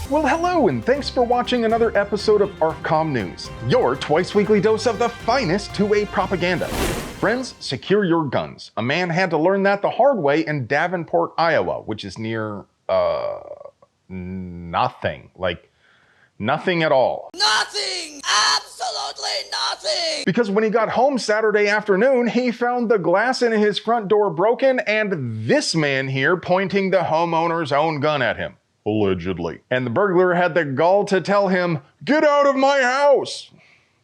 Well, hello, and thanks for watching another episode of ARFCOM News, your twice-weekly dose of the finest 2A propaganda. Friends, secure your guns. A man had to learn that the hard way in Davenport, Iowa, which is near, nothing. Like, nothing at all. Nothing! Absolutely nothing! Because when he got home Saturday afternoon, he found the glass in his front door broken and this man here pointing the homeowner's own gun at him. Allegedly. And the burglar had the gall to tell him, "Get out of my house!"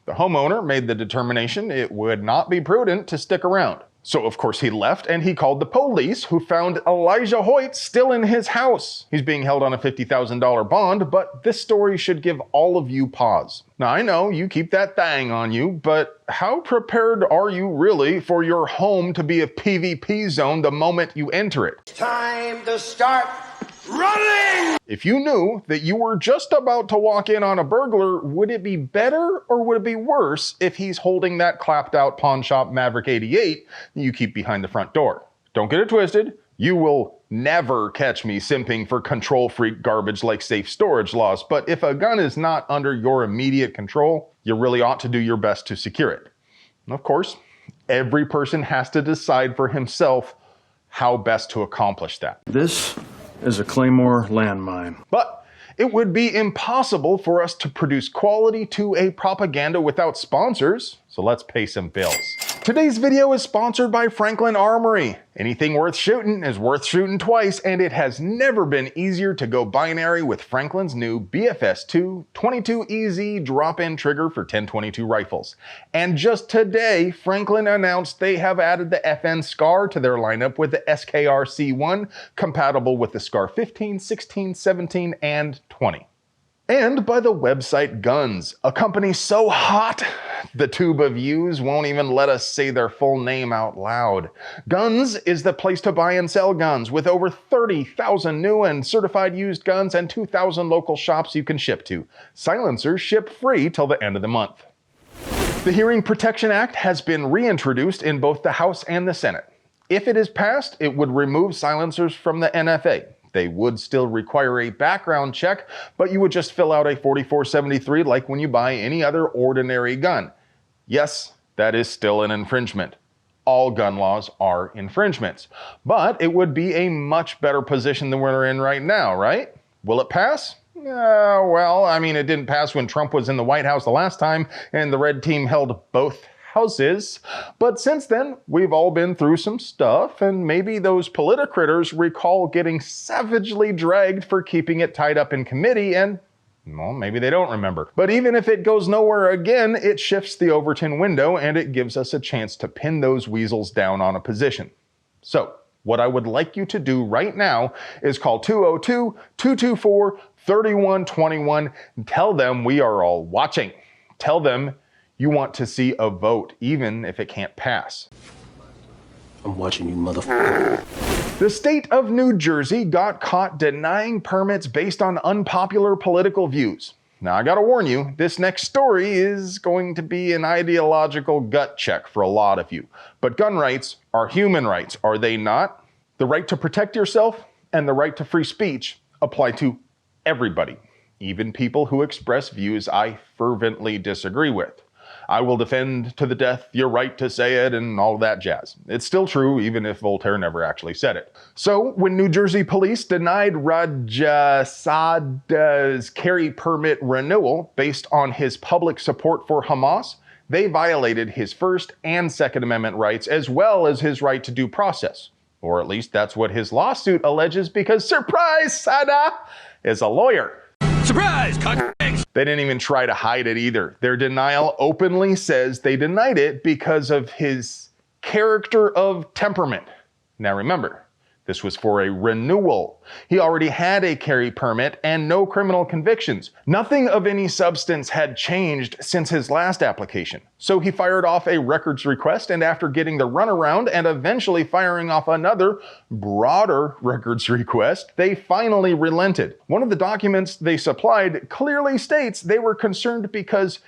The homeowner made the determination it would not be prudent to stick around. So of course he left and he called the police, who found Elijah Hoyt still in his house. He's being held on a $50,000 bond, but this story should give all of you pause. Now I know you keep that thing on you, but how prepared are you really for your home to be a PvP zone the moment you enter it? Time to start running! If you knew that you were just about to walk in on a burglar, would it be better or would it be worse if he's holding that clapped out pawn shop Maverick 88 that you keep behind the front door? Don't get it twisted. You will never catch me simping for control freak garbage like safe storage laws, but if a gun is not under your immediate control, you really ought to do your best to secure it. And of course, every person has to decide for himself how best to accomplish that. This is a Claymore landmine. But it would be impossible for us to produce quality 2A propaganda without sponsors, so let's pay some bills. Today's video is sponsored by Franklin Armory. Anything worth shooting is worth shooting twice, and it has never been easier to go binary with Franklin's new BFS2 22EZ drop-in trigger for 10/22 rifles. And just today, Franklin announced they have added the FN SCAR to their lineup with the SKR C1, compatible with the SCAR 15, 16, 17, and 20. And by the website Guns, a company so hot, the tube of yous won't even let us say their full name out loud. Guns is the place to buy and sell guns, with over 30,000 new and certified used guns and 2,000 local shops you can ship to. Silencers ship free till the end of the month. The Hearing Protection Act has been reintroduced in both the House and the Senate. If it is passed, it would remove silencers from the NFA. They would still require a background check, but you would just fill out a 4473 like when you buy any other ordinary gun. Yes, that is still an infringement. All gun laws are infringements, but it would be a much better position than we're in right now, right? Will it pass? Well, I mean, it didn't pass when Trump was in the White House the last time and the red team held both houses, but since then we've all been through some stuff, and maybe those politicrators recall getting savagely dragged for keeping it tied up in committee, and well, maybe they don't remember. But even if it goes nowhere again, it shifts the Overton window and it gives us a chance to pin those weasels down on a position. So what I would like you to do right now is call 202-224-3121 and tell them we are all watching. Tell them you want to see a vote, even if it can't pass. I'm watching you, motherfucker. The state of New Jersey got caught denying permits based on unpopular political views. Now, I gotta warn you, this next story is going to be an ideological gut check for a lot of you. But gun rights are human rights, are they not? The right to protect yourself and the right to free speech apply to everybody, even people who express views I fervently disagree with. I will defend to the death your right to say it and all that jazz. It's still true, even if Voltaire never actually said it. So, when New Jersey police denied Rajasada's carry permit renewal based on his public support for Hamas, they violated his First and Second Amendment rights, as well as his right to due process. Or at least that's what his lawsuit alleges, because surprise, Sada is a lawyer. Surprise! They didn't even try to hide it either. Their denial openly says they denied it because of his character of temperament. Now remember, this was for a renewal. He already had a carry permit and no criminal convictions. Nothing of any substance had changed since his last application. So he fired off a records request, and after getting the runaround and eventually firing off another, broader records request, they finally relented. One of the documents they supplied clearly states they were concerned because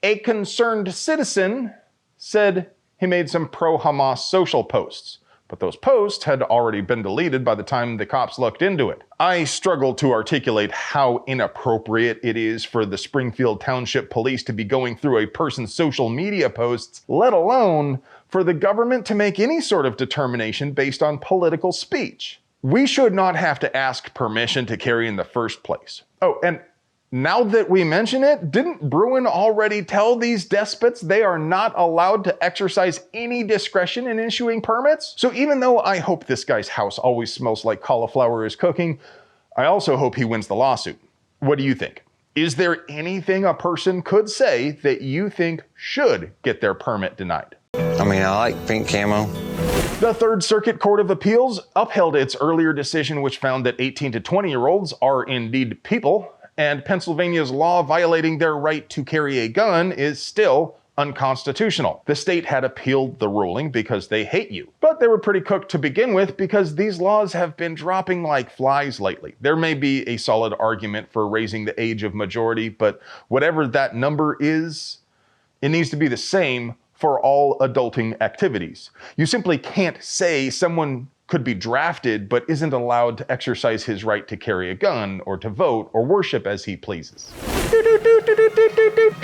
a concerned citizen said he made some pro-Hamas social posts. but those posts had already been deleted by the time the cops looked into it. I struggle to articulate how inappropriate it is for the Springfield Township Police to be going through a person's social media posts, let alone for the government to make any sort of determination based on political speech. We should not have to ask permission to carry in the first place. Oh, and now that we mention it, didn't Bruin already tell these despots they are not allowed to exercise any discretion in issuing permits? So even though I hope this guy's house always smells like cauliflower is cooking, I also hope he wins the lawsuit. What do you think? Is there anything a person could say that you think should get their permit denied? I mean, I like pink camo. The Third Circuit Court of Appeals upheld its earlier decision which found that 18 to 20-year-olds are indeed people, and Pennsylvania's law violating their right to carry a gun is still unconstitutional. The state had appealed the ruling because they hate you. But they were pretty cooked to begin with because these laws have been dropping like flies lately. There may be a solid argument for raising the age of majority, but whatever that number is, it needs to be the same for all adulting activities. You simply can't say someone could be drafted but isn't allowed to exercise his right to carry a gun or to vote or worship as he pleases.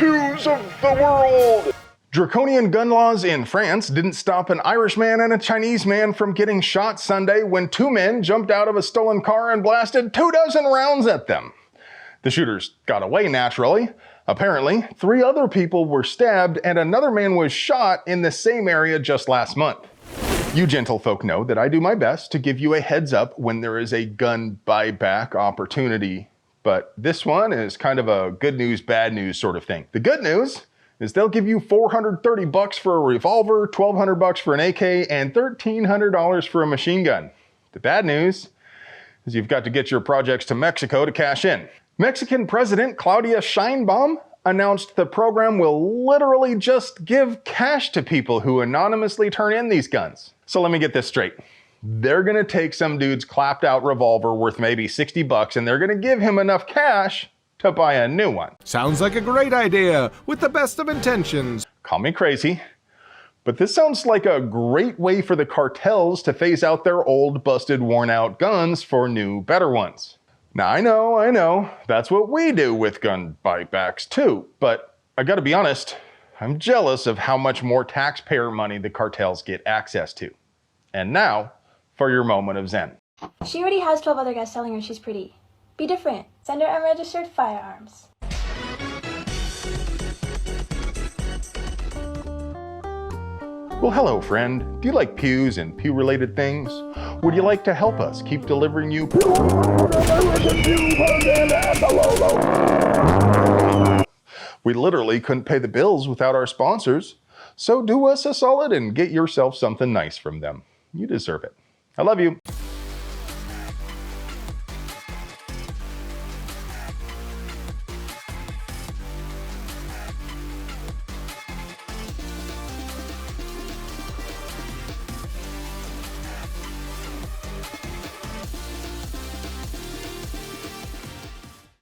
News of the world! Draconian gun laws in France didn't stop an Irishman and a Chinese man from getting shot Sunday when two men jumped out of a stolen car and blasted 24 rounds at them. The shooters got away naturally. Apparently, 3 other people were stabbed and another man was shot in the same area just last month. You gentlefolk know that I do my best to give you a heads up when there is a gun buyback opportunity, but this one is kind of a good news, bad news sort of thing. The good news is they'll give you $430 for a revolver, $1,200 for an AK, and $1,300 for a machine gun. The bad news is you've got to get your projects to Mexico to cash in. Mexican President Claudia Sheinbaum announced the program will literally just give cash to people who anonymously turn in these guns. So let me get this straight. They're gonna take some dude's clapped out revolver worth maybe $60 and they're gonna give him enough cash to buy a new one. Sounds like a great idea, with the best of intentions. Call me crazy, but this sounds like a great way for the cartels to phase out their old, busted, worn out guns for new, better ones. Now, I know, that's what we do with gun buybacks too, but I gotta be honest, I'm jealous of how much more taxpayer money the cartels get access to. And now, for your moment of zen. She already has 12 other guys telling her she's pretty. Be different. Send her unregistered firearms. Well, hello, friend. Do you like pews and pew-related things? Would you like to help us keep delivering you? We literally couldn't pay the bills without our sponsors, so do us a solid and get yourself something nice from them. You deserve it. I love you.